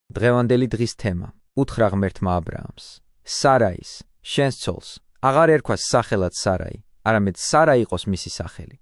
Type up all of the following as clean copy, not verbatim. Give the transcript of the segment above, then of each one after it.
დღევანდელი დღის თემა უთხრა ღმერთმა აბრაამს სარაის შენს ცოლს აღარ ერქვას სახელად სარაი, არამედ სარა იყოს მისი სახელი.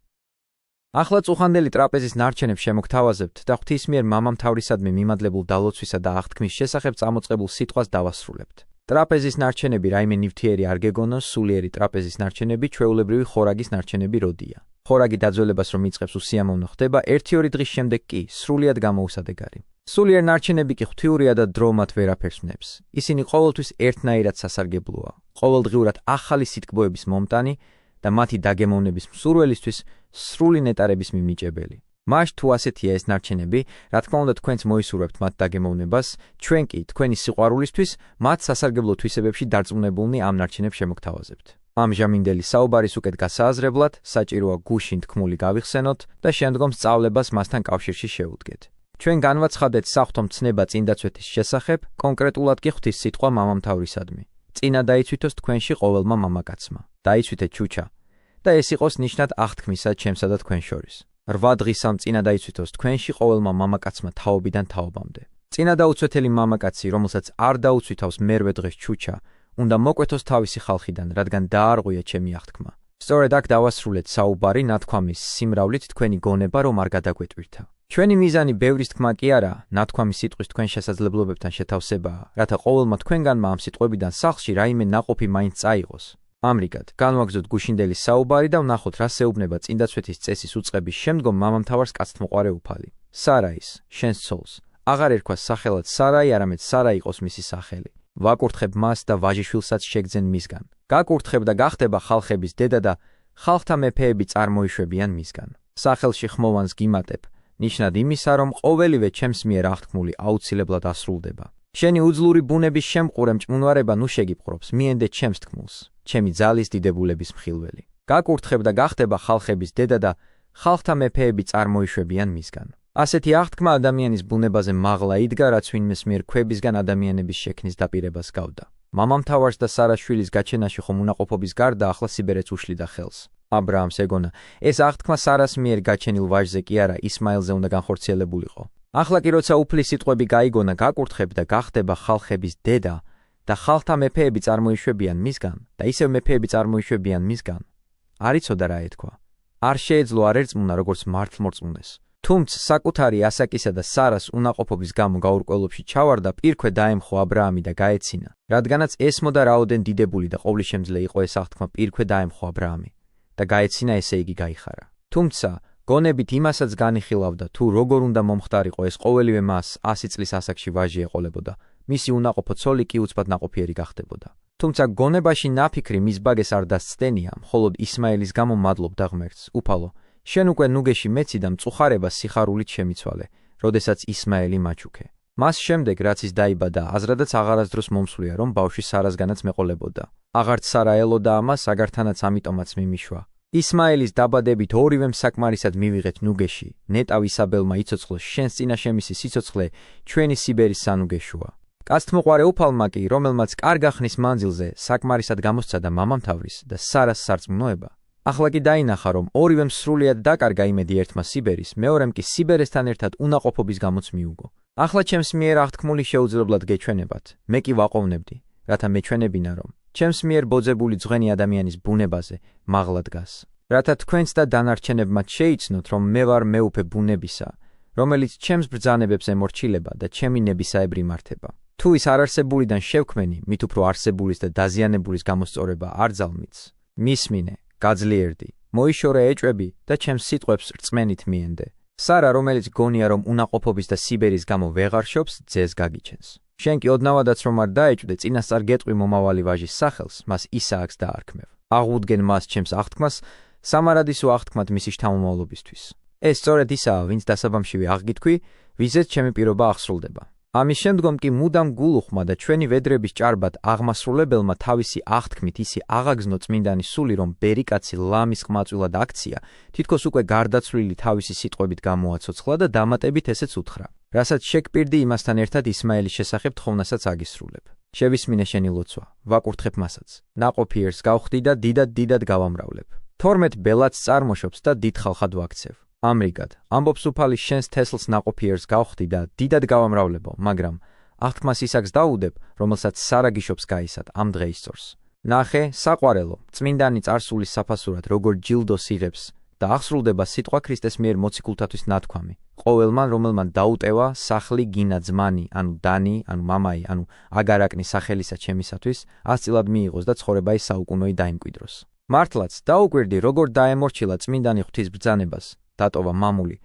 ახლა წუხანდელი ტრაპეზის ნარჩენებს შემოგთავაზებთ და ღვთის მიერ მამამთავრისადმი მიმადლებულ დალოცვისა და აღთქმის შესახებ წამოწყებულ სიტყვას დავასრულებთ. ტრაპეზის ნარჩენები რაიმე ნივთიერი არ გეგონოს, სულიერი ტრაპეზის ნარჩენები ჩვეულებრივი ხორაგის ნარჩენები როდია. ხორაგი დაძველებას რომ იწყებს უსიამოვნო ხდება, 1-2 დღის შემდეგ კი სრულიად გამოუსადეგარი. სულიერ ნარჩენები კი ღვთიურია და დრო მათ ვერაფერს ვნებს. ისინი ყოველთვის ერთნაირად სასარგებლოა, ყოველდღიურად ახალი სიტკბოების მომტანი და მათი დაგემოვნების მსურველისთვის სრული ნეტარების მიმნიჭებელი. მაშ თუ ასეთია ეს ნარჩენები, რა თქმა უნდა თქვენც მოისურვებთ მათ დაგემოვნებას, ჩვენ კი თქვენი სიყვარულისთვის მათ სასარგებლო თვისებებში დარწმუნებულნი ამ ნარჩენებს შემოგთავაზებთ. ამჟამინდელი საუბარის უკეთ გასააზრებლად საჭიროა გუშინ თქმული გავიხსენოთ და შემდგომ სწავლებას მასთან კავშირში შევუდგეთ. ჩვენ განვაცხადეთ საღვთო მცნება წინდაცვეთის შესახებ, კონკრეტულად კი ღვთის სიტყვა მამამთავრისადმი. წინა დაიცვითოს თქვენში ყოველმა მამაკაცმა. დაიცვითეთ ჩუჩა და ეს იყოს ნიშნად აღთქმისა ჩემსა და თქვენ შორის. 8 დღის ამ წინა დაიცვითოს თქვენში ყოველმა მამაკაცმა თაობიდან თაობამდე. წინა დაუცვეთელი მამაკაცი, რომელსაც არ დაუცვითავს მერვე დღეს ჩუჩა, უნდა მოკვეთოს თავისი ხალხიდან, რადგან დაარღვია ჩემი აღთქმა. სწორედ აქ დავასრულეთ საუბარი ნათქვამის სიმრავლით თქვენი გონება რომ არ გადაგვეტვირთა. ჩვენი მიზანი ბევრის თქმა კი არა, ნათქვამის სიტყვის თქვენ შესაძლებლობებთან შეთავსებაა, რათა ყოველმა თქვენგანმა ამ სიტყვებიდან სახლში რაიმე ნაყოფი მაინც წაიღოს. ამრიგად, განვაგრძოთ გუშინდელი საუბარი და ვნახოთ რა შეუბნება წინდაცვეთის წესის უწყების შემდგომ მამამთავარს კაცთმოყარე უფალი. სარაის, შენს ცოლს, აღარ ერქვას სახელად სარაი, არამედ სარა იყოს მისი სახელი. ვაკურთხებ მას და ვაჟიშვილსაც შეგძენ მისგან. გაკურთხებ და გახდება ხალხების დედა და ხალხთა მეფეები წარმოიშვებიან მისგან. სახელში ხმოვანს გიმატებ, ნიშნად იმისა, რომ ყოველივე ჩემს მიერ აღთქმული აუცილებლად ასრულდება. შენი უძლური ბუნების შემყურე მჭმუნვარება ნუ შეგიპყრობს, მიენდე ჩემს თქმულს, ჩემი ძალის დიდებულების მხილველი. გაკურთხებ და გახდება ხალხების დედა და ხალხთა მეფეები წარმოიშვებიან მისგან. ასეთი აღთქმა ადამიანის ბუნებაზე მაღლა იდგა, რაც ვინმეს მიერ ქვებისგან ადამიანების შექმნის დაპირებას გავდა. მამამთავარს და სარაშვილის გაჩენაში ხომ უნაყოფობის გარდა ახლა სიბერეც უშლიდა ხელს. აბრაამს ეგონა, ეს აღთქმა სარას მიერ გაჩენილ ვაჟზე კი არა, ისმაილზე უნდა განხორციელებულიყო. ახლა კი როცა უფლის სიტყვები გაიგონა, გაკურთხებ და გახდება ხალხების დედა და ხალხთა მეფეები წარმოიშვებიან მისგან და ისევ მეფეები წარმოიშვებიან მისგან. არ იცოდა რა ეთქვა. არ შეეძლო არ ერწმუნა როგორც მართლმორწმუნეს. თუმცა საკუთარი ასაკისა და სარას უნაყოფობის გამო გაურკვევლობაში ჩავარდა, პირქვე დაემხო აბრაამი და გაეცინა. რადგანაც ესმოდა რაოდენ დიდებული და ყოვლისშემძლე იყო ეს აღთქმა, პირქვე დაემხო აბრაამი და გაეცინა, ესე იგი გაიხარა. თუმცა გონებით იმასაც განიხილავდა, თუ როგორ უნდა მომხდარიყო ეს ყოველივე მას 100 წლის ასაკში ვაჟი ეყოლებოდა, მისი უნაყოფო ცოლი კი უცბად ნაყოფიერი გახდებოდა. თუმცა გონებაში ნაფიქრი მის ბაგეს არ დასცდენია, მხოლოდ ისმაილის გამო მადლობდა ღმერთს. უფალო, შენ უკვე ნუგეში მეცი და მწუხარებას სიხარულით შემიცვალე, როდესაც ისმაელი მაჩუქე. მას შემდეგ, რაც ის დაიბადა, აზრადაც აღარასდროს მომსვლია, რომ ბავშვი სარასგანაც მეყოლებოდა. აღარც სარა ელოდა ამას, აგართანაც ამიტომაც მიმიშვა. ისმაელის დაბადებით ორივემ საკმარისად მივიღეთ ნუგეში. ნეტავ ისაბელმა იცოცხლოს შენს წინაშე მისი სიცოცხლე ჩვენი სიბერის სანუგეშოა. კაცთმოყარე უფალმა კი, რომელმაც კარგა ხნის მანძილზე საკმარისად გამოსცადა მამამთავრის და სარას სარწმუნოება, ახლა კი დაინახა, რომ ორივემ სრულიად დაკარგა იმედი ერთმა სიბერის, მეორემ კი სიბერესთან ერთად უნაყოფობის გამოც მიუგო. ახლა ჩემს მიერ აღთქმული შეუძლებლად გეჩვენებათ, მე კი ვაყოვნებდი, რათა მეჩვენებინა, რომ ჩემს მიერ ბოძებული ძღვენი ადამიანის ბუნებაზე მაღლა დგას. რათა თქვენც და დანარჩენებმაც შეიცნოთ, რომ მე ვარ მეუფე ბუნებისა, რომელიც ჩემს ბრძანებებს ემორჩილება და ჩემი ნებისაებრი მართება. თუ ის არარსებულიდან შევქმენი, მით უფრო არსებულის და დაზიანებულის გამოსწორება არ ძალმიც. მისმინე, გაძლიერდი, მოიშორე ეჭვები და ჩემს სიტყვებს რწმენით მიენდე. სარა, რომელიც გონია, რომ უნაყოფობის და სიბერის გამო ვეღარ შობს, ძეს გაგიჩენს. შენ კი ოდნავადაც რომ არ დაეჭვდე, წინასწარ გეტყვი მომავალი ვაჟის სახელს, მას ისააკს დაარქმევ. აღუდგენ მას ჩემს აღთქმას, სამარადისო აღთქმად მისი შთამომავლობისთვის. ეს სწორედ ისაა, ვინც დასაბამშივე აღგითქვი, ვიზეც ჩემი პირობა აღსრულდება. ამის შემდგომ კი მუდამ გულუხმა და ჩვენი ვედრების ჭარბად აღმასრულებელმა თავისი აღთქმით ისი აღაგზნო წმინდანი სული, რომ ბერიკაცი ლამის ყმაწვილად აქცია, თითქოს უკვე გარდაცვლილი თავისი სიტყვებით გამოაცოცხლა და დამატებით ესეც უთხრა, რასაც შეგპირდი იმასთან ერთად ისმაელის შესახებ თხოვნასაც აგისრულებ. შევისმინე შენი ლოცვა, ვაკურთხებ მასაც. ნაყოფი ერს გავხდი და დიდად გავამრავლებ. 12 ბელადს წარმოშობს და დიდ ხალხად ვაქცევ. ამრიგად, ამბობს უფალი შენს თესლს ნაყოფი ერს გავხდი და დიდად გავამრავლებო, მაგრამ აღთქმას ისაკს დაუდებ, რომელსაც სარა გიშობს გაისად ამ დღეისწორს. ნახე, საყვარელო, წმინდანი წარსულის საფასურად როგორ ჯილდოს იღებს და აღსრულდება სიტყვა ქრისტეს მიერ მოციქულთათვის ნათქვამი. ყოველმან, რომელმან დაუტევა სახლი გინა ძმანი, ანუ დანი, ანუ მამაი, ანუ აგარაკნი სახელისა ჩემისათვის, ასწილად მიიღოს და ცხოვრებაი საუკუნოი დაიმკვიდროს. მართლაც, დაუკვირდი, როგორ დაემორჩილა წმინდანი ღვთის ბრძანებას, დატოვა მამული.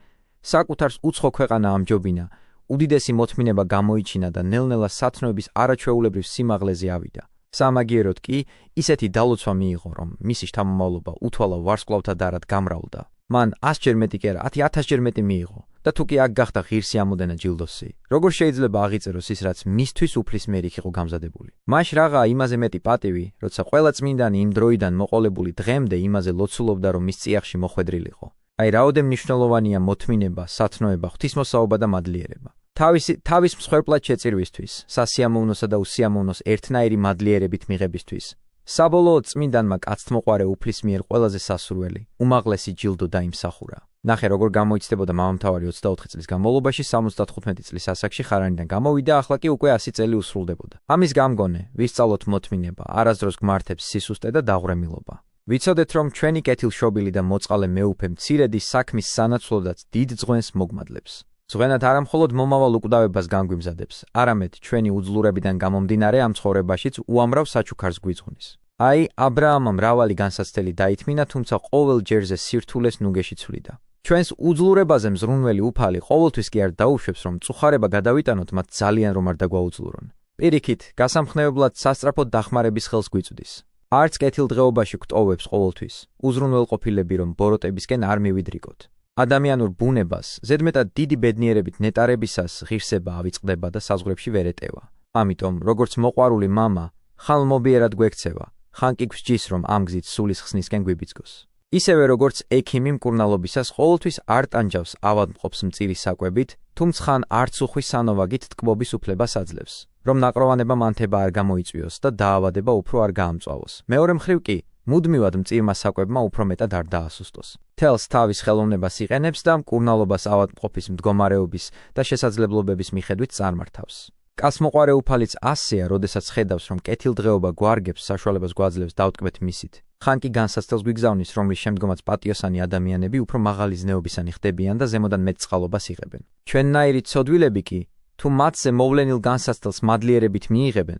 საკუთარს უცხო ქვეყანა ამჯობინა, უდიდესი მოთმინება გამოიჩინა და ნელ-ნელა სათნოების არაჩვეულებრივ სიმაღლეზე ავიდა. სამაგიეროდ კი ისეთი დალოცვა მიიღო, რომ მისი შთამომავლობა უთვალა ვარსკვლავთა დარად გამრავლდა. მან 100-ჯერ მეტი კი არა, 10,000-ჯერ მეტი მიიღო და თუ კი აქ გახდა ღირსი ამოდენა ჯილდოსი, როგორ შეიძლება აღიწეროს ის, რაც მისთვის უფლისმიერ იქ იყო გამზადებული? მაშ რაღაცა იმაზე მეტი პატივი, როცა ყველა წმინდანი იმ დროიდან მოყოლებული დღემდე იმაზე ლოცულობდა, რომ მის წიაღში მოხვედრილიყო. აი რაოდენ მნიშვნელოვანია მოთმინება, სათნოება, ღვთისმოსაობა და მადლიერება. თავის მსხვერპლად შეწირვისთვის, სასიამოვნოსა და უსიამოვნოს ერთნაირი მადლიერებით მიღებისთვის. საბოლოოდ წმინდანმა კაცთმოყვარე უფლის მიერ ყველაზე სასურველი, უმაღლესი ჯილდო დაიმსახურა. ნახე, როგორ გამოიცდებოდა მამამთავარი 24 წლის განმავლობაში 75 წლის ასაკში ხარანიდან გამოვიდა, ახლა კი უკვე 100 წელი უსრულდებოდა. ამის გამგონე, ვისწავლოთ მოთმინება, არასდროს გმართებს სისუსტე და დაღვრემილობა. ვიცოდეთ, რომ ჩვენი კეთილშობილი და მოწყალე მეუფე მცირედი საქმის სანაცვლოდაც დიდ ძღვენს მოგმადლებს. ძღვენად არა მხოლოდ მომავალ უკვდავებას განგვიმზადებს, არამედ ჩვენი უძლურებიდან გამომდინარე ამ ცხოვრებაშიც უამრავ საჩუქარს გვიძღვნის. აი, აბრაამმა მრავალი განსაცდელი დაითმინა, თუმცა ყოველ ჯერზე სირთულეს ნუგეში ცვლიდა. ჩვენს უძლურებაზე მზრუნველი უფალი ყოველთვის კი არ დაუშვებს, რომ წუხარება გადავიტანოთ, მათ ძალიან რომ არ დაგვაუძლურონ. პირიქით, გასამხნევებლად სასწრაფოდ დახმარების ხელს გვიწვდის. არც კეთილდღეობაში გვტოვებს ყოველთვის, უზრუნველყოფილები, რომ ბოროტებისკენ არ მივიდრიკოთ. ადამიანურ ბუნებას, ზედმეტად დიდი ბედნიერებით ნეტარებისას ღირსება ავიწყდება და საზღვრებში ვერ ეტევა. ამიტომ, როგორც მოყვარული მამა, ხალმობიერად გვექცევა, ხან კი გვსჯის, რომ ამ გზით სულის ხსნისკენ გვიბიძგოს. ისევე როგორც ექიმი მკურნალობისას ყოველთვის არ ტანჯავს ავადმყოფს მწირი საკვებით, თუმცა ხან არც უხვის სანოვაგით ტკბობის უფლებას აძლევს, რომ ნაყროვანება მანთება არ გამოიწვიოს და დაავადება უფრო არ გაამწვავოს. მეორე მხრივ კი, მუდმივად მწირმა საკვებმა უფრო მეტად არ დაასუსტოს. თელს თავის ხელოვნებას იყენებს და მკურნალობას ავადმყოფის მდგომარეობის და შესაძლებლობების მიხედვით წარმართავს. კაცმოყვარე უფალიც ასეა, როდესაც ხედავს, რომ კეთილდღეობა გვარგებს საშუალებას გვაძლევს დავტკბეთ მისით. ხან კი განსაცდელს გვიგზავნის, რომლის შემდგომაც პატიოსანი ადამიანები უფრო მაღალი ზნეობისანი ხდებიან და ზემოდან მეტ წყალობას იღებენ. ჩვენნაირი ცოდვილები კი, თუ მათზე მოვლენილ განსაცდელს მადლიერებით მიიღებენ,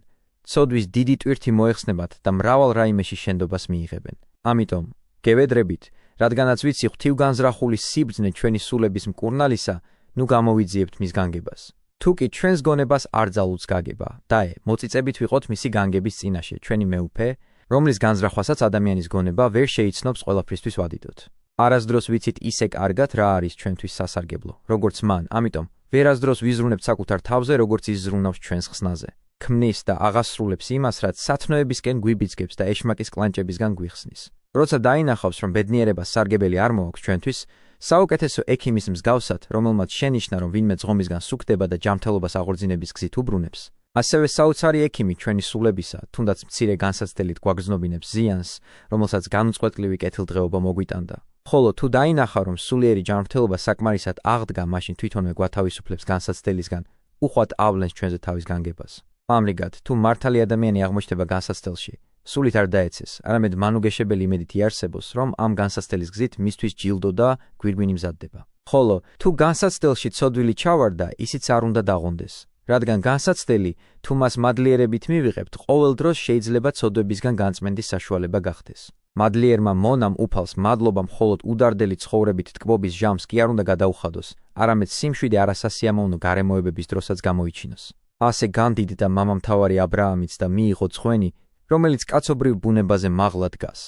ცოდვის დიდი ტვირთი მოეხსნებათ და მრავალ რაიმეში შენდობას მიიღებენ. ამიტომ, გევედრებით, რადგანაც ვიცი ღვთივგანზრახული სიბრძნე ჩვენი სულების მკურნალისა, ნუ გამოვიძიებთ მის განგებას. თუ კი ჩვენს გონებას არ ძალუც გაგება, დაე, მოწიწებით ვიყოთ მისი განგების წინაშე, ჩვენი მეუფე, რომლის განზრახვასაც ადამიანის გონება ვერ შეიცნობს ყველაფრისთვის ვადიდოთ. არასდროს ვიცით ისე კარგად რა არის ჩვენთვის სასარგებლო, როგორც მან, ამიტომ ვერასდროს ვიზრუნებთ საკუთარ თავზე, როგორც ის ზრუნავს ჩვენს ხსნაზე. ქმნის და აღასრულებს იმას, რაც სათნოებისკენ გვიბიძგებს და ეშმაკის კლანჭებისგან გვიხსნის. როცა დაინახავს, რომ ბედნიერება სარგებელი არ მოაქვს ჩვენთვის, საუკეთესო ექიმის მსგავსად, რომელმაც შენიშნა, რომ ვინმე ძღომისგან სუქდება და ჯანმრთელობას აღორძინების გზით უბრუნებს, ასევე საოცარი ექიმი ჩვენი სულებისა, თუნდაც მცირე განსაცდელით გვაგრძნობინებს ზიანს, რომელსაც განუწყვეტლივი კეთილდღეობა მოგვიტანდა. ხოლო თუ დაინახა, რომ სულიერი ჯანმრთელობა საკმარისად აღდგა, მაშინ თვითონვე გვათავისუფლებს განსაცდელისგან, უხვად ავლენს ჩვენზე თავის განგებას. ამრიგად, თუ მართალი ადამიანი აღმოჩნდება განსაცდელში, სულით არ დაეცეს, არამედ მანუგეშებელი იმედით იარსებოს, რომ ამ განსაცდელის გზით მისთვის ჯილდო და გვირგვინი მზადდება. ხოლო თუ განსაცდელში ცოდვილი ჩავარდა, ისიც არ უნდა დაღონდეს, რადგან განსაცდელი, თუ მას მადლიერებით მივიღებთ, ყოველ დროს შეიძლება ცოდვებისგან განწმენდის საშუალება გახდეს. მადლიერმა მონამ უფალს მადლობა მხოლოდ udardeli ცხოვრებით ტკბობის ჟამს კი არ უნდა გადაუხადოს, არამედ სიმშვიდე არასასიამოვნო გარემოებების დროსაც გამოიჩინოს. ასე განდიდდა მამამთავარი აბრაამიც და მიიღო ძღვენი, რომელიც კაცობრიվ ბუნებაზე მაღლა დგას.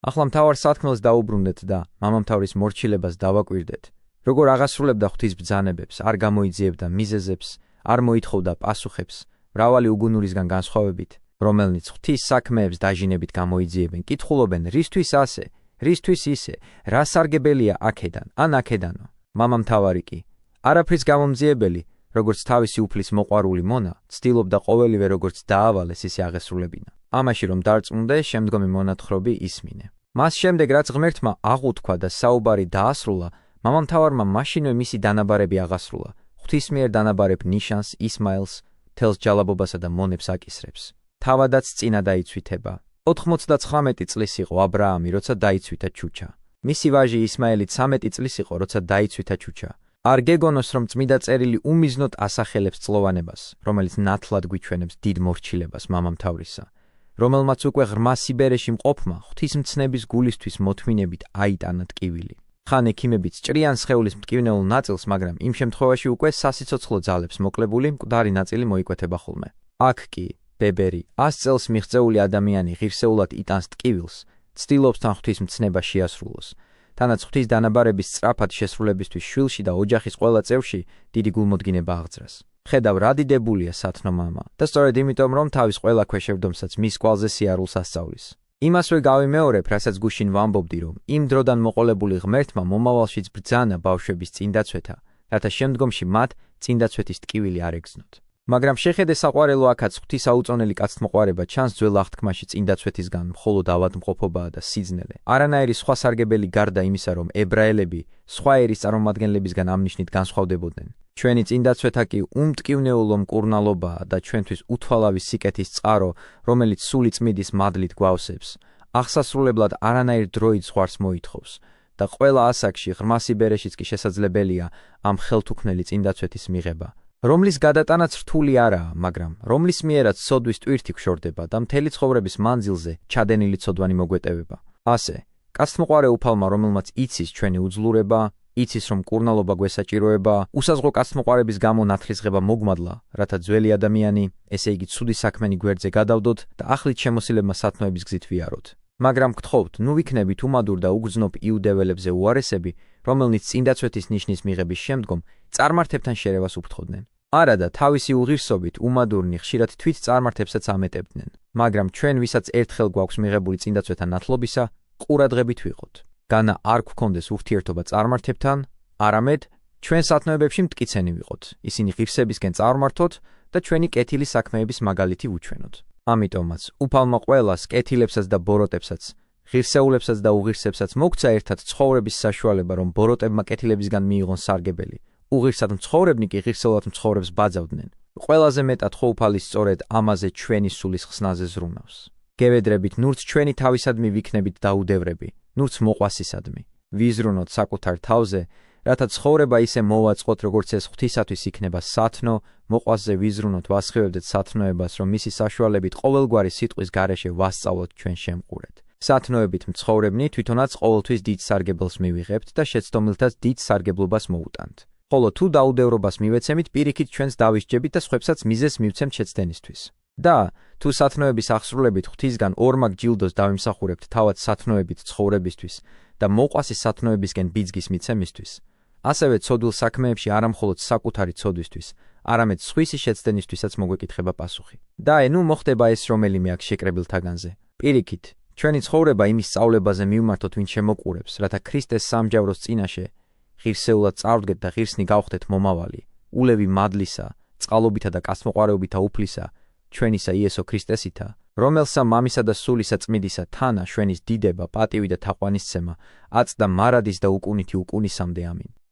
ახლა მთავარ სათქმელს დაუბრუნდეთ და მამამთავრის მორჩილებას დავაკვირდეთ, როგორ აღასრულებდა ღვთის ბრძანებებს, არ გამოიძიებდა მიზეზებს, არ მოითხოვდა პასუხებს, მრავალი უგუნურისგან განსხვავებით, რომელნიც ღვთის საქმეებს დაჟინებით გამოიძიებენ, კითხულობენ, რისთვის ასე, რისთვის ისე, რა სარგებელია აქედან, ან აქედანო. მამამთავარი კი, არაფრის გამომძიებელი, როგორც თავისი უფლის მოყვარული მონა, ცდილობდა ყოველივე როგორც დაავალეს ისე აღესრულებინა. ამაში რომ დარწმუნდე, შემდგომი მონათხრობი ისმინე. მას შემდეგ, რაც ღმერთმა აღუთქვა და საუბარი დაასრულა, მამამთავარმა მაშინვე მისი დანაბარები აღასრულა. ღვთის მიერ დანაბარებ ნიშანს, ისმაილს, თელს ჯალაბობასა და მონებს აკისრებს. თავადაც წინა დაიცვითება. 99 წლის იყო აბრაამი, როცა დაიცვითა ჩუჩა. მისი ვაჟი ისმაელი 13 წლის იყო, როცა დაიცვითა ჩუჩა. არ გეგონოს, რომ წმიდა წერილი უმიზნოდ ასახელებს წლოვანებას, რომელიც ნათლად გვიჩვენებს დიდ მორჩილებას მამამთავრისა, რომელმაც უკვე ღრმა სიბერეში მყოფმა ღვთისმცნების გულისთვის მოთმინებით აიტანა ტკივილი. ხან ექიმებიც ჭრიან სხეულის მტკივნეულ ნაწილს, მაგრამ იმ შემთხვევაში უკვე სასიცოცხლო ძალებს მოკლებული მკვდარი ნაწილი მოიკვეთება ხოლმე. აქ კი ბებერი 100 წელს მიღწეული ადამიანი ღირსეულად იტანს ტკივილს, ცდილობს თან ღვთისმცნება შეასრულოს. თანაც ღვთის დანაბარების სწრაფად შესრულებისთვის შვილში და ოჯახის ყველა წევრში დიდი გულმოდგინება აღძრას. ხედავ რა დიდებულია სათნო მამა და სწორედ იმიტომ რომ თავის ყველა ქვეშევდომსაც მის კვალზე სიარულს ასწავლის. იმასვე გავიმეორებ, რასაც გუშინ ვამბობდი, რომ იმ დროდან მოყოლებული ღმერთმა მომავალშიც ბრძანა ბავშვების წინდაცვეთა, რათა შემდგომში მათ წინდაცვეთის ტკივილი არ ეგზნოთ. მაგრამ შეხედე საყვარელო აქაც ღვთისაუწონელი კაცთმოყვარება ჩანს ძველ აღთქმაში წინდაცვეთისგან მხოლოდ ავადმყოფობაა და სიძნელე. არანაირი სხვა სარგებელი გარდა იმისა, რომ ებრაელები სხვა ერის წარმომადგენლებისგან ამ ნიშნით განსხვავდებოდნენ. ჩვენი წინდაცვეთა კი უმტკივნეულო მკურნალობაა და ჩვენთვის უთვალავი სიკეთის წყარო, რომელიც სული წმიდის მადლით გვავსებს, აღსასრულებლად არანაირ დროით ზღვარს მოითხოვს და ყველა ასაკში ღრმა სიბერეშიც კი შესაძლებელია ამ ხელთუქმნელი წინდაცვეთის მიღება. რომლის გადატანაც რთული არაა, მაგრამ რომლის მიერაც ცოდვის ტვირთი გშორდება და მთელი ცხოვრების მანძილზე ჩადენილი ცოდვანი მოგვეტევება. ასე, კაცთმოყვარე უფალმა, რომელმაც იცის ჩვენი უძლურება, იცის რომ მკურნალობა გვესაჭიროება, უსაზღრო კაცთმოყვარების გამო ნათლისღება მოგმადლა, რათა ძველი ადამიანი, ესე იგი ცუდი საქმენი გვერდზე გადავდოთ და ახლით შემოსილებმა სათნოების გზით ვიაროთ. მაგრამ გთხოვთ, ნუ ვიქნებით უმადურ და უგრძნობ იუდეველებზე უარესები, რომელნიც წინდაცვეთის ნიშნის მიღების შემდგომ წარმართებთან შერევას უფრთხოდნენ. არა და თავისი უღირსობით უმადურნი ხშირად თვით წარმართებსაც ამეტებდნენ. მაგრამ ჩვენ, ვისაც ერთხელ გვაქვს მიღებული წინდაცვეთა ნათლობისა, ყურადღებით ვიყოთ. განა არ გვქონდეს ურთიერთობა წარმართებთან, არამედ ჩვენ სათნოებებში მტკიცენი ვიყოთ. ისინი ღირსებისკენ წარმართოთ და ჩვენი კეთილი საქმეების მაგალითი ვუჩვენოთ. ამიტომაც უფალმა ყველას, კეთილებსაც და ბოროტებსაც, ღირსეულებსაც და უღირსებსაც მოგცა ერთად ცხოვრების საშუალება, რომ ბოროტებმა კეთილებისგან მიიღონ სარგებელი. უღირსად მცხოვრებნი კი ღირსეულად მცხოვრებს ბაძავდნენ. ყველაზე მეტად ხო უფალი სწორედ ამაზე ჩვენი სულის ხსნაზე ზრუნავს. გევედრებით, ნურც ჩვენი თავისადმი ვიქნებით დაუდევრები, ნურც მოყვასისადმი. ვიზრუნოთ საკუთარ თავზე, რათა ცხოვრება ისე მოვაწყოთ, როგორც ეს ღვთისათვის იქნება სათნო, მოყვასზე ვიზრუნოთ, ვასხივებდეთ სათნოებას, რომ მისი საშუალებით ყოველგვარი სიტყვის გარეშე ვასწავლოთ ჩვენ შემყურეთ. სათნოებით მცხოვრებნი თვითონაც ყოველთვის დიდ სარგებელს მივიღებთ და შეცდომილთაც დიდ სარგებლობას მოუტანთ. ხოლო თუ დაუდევრობას მივეცემით, პირიქით ჩვენს დავისჯებით და სხვებსაც მიზეს მივცემთ შეცდენისთვის. და თუ სათნოების აღსრულებით ღვთისგან ორმაგ ჯილდოს დავიმსახურებთ თავად სათნოებით ცხოვრებისთვის და მოყვასის სათნოებისკენ ბიძგის მიცემისთვის, ასევე ცოდვილ საქმეებში არა მხოლოდ საკუთარი ცოდვისთვის, არამედ სხვისი შეცდენისთვისაც მოგვეკითხება პასუხი. და ნუ მოხდება ეს რომელიმე აქ შეკრებილთაგანზე. პირიქით, ჩვენი ცხოვრება იმის სწავლებაზე მივმართოთ, ვინ შემოყურებს, რათა ქრისტეს სამჯავროს წინაშე ღირსეულად წარვდგეთ და ღირსნი გავხდეთ მომავალი, ულევი მადლისა, წყალობითა და კაცთმოყვარეობითა უფლისა, ჩვენისა იესო ქრისტესითა, რომელსა მამისა და სულისა წმიდისა თანა შვენის დიდება, პატივი და თაყვანისცემა, აწ და მარადის და უკუნითი უკუნისამდე ამინ.